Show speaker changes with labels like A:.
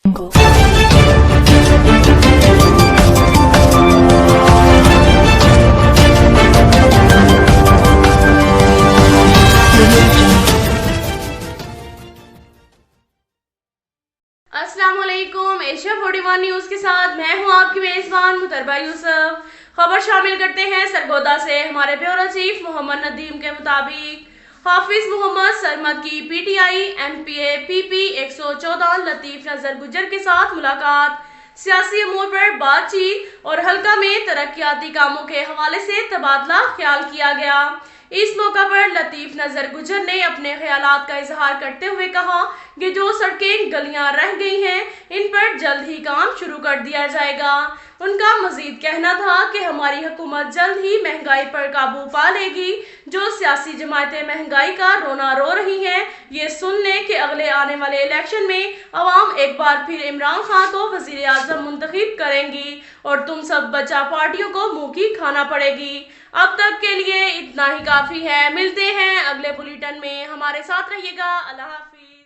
A: السلام علیکم، Asia 41 news کے ساتھ میں ہوں آپ کی میزبان متربہ یوسف۔ خبر شامل کرتے ہیں سرگودا سے۔ ہمارے بیورو چیف محمد ندیم کے مطابق حافظ محمد سرمد کی P T I M P اے پی پی 114 لطیف نظر گجر کے ساتھ ملاقات، سیاسی امور پر بات چیت اور حلقہ میں ترقیاتی کاموں کے حوالے سے تبادلہ خیال کیا گیا۔ اس موقع پر لطیف نظر گجر نے اپنے خیالات کا اظہار کرتے ہوئے کہا کہ جو سڑکیں گلیاں رہ گئی ہیں ان پر جلد ہی کام شروع کر دیا جائے گا۔ ان کا مزید کہنا تھا کہ ہماری حکومت جلد ہی مہنگائی پر قابو پا لے گی۔ جو سیاسی جماعتیں مہنگائی کا رونا رو رہی ہیں، یہ سن لیں کہ اگلے آنے والے الیکشن میں عوام ایک بار پھر عمران خان کو وزیر اعظم منتخب کریں گی اور تم سب بچہ پارٹیوں کو منہ کی کھانا پڑے گی۔ اب تک کے لیے اتنا ہی کافی ہے۔ ملتے ہیں اگلے بلیٹن میں، ہمارے ساتھ رہیے گا۔ اللہ حافظ۔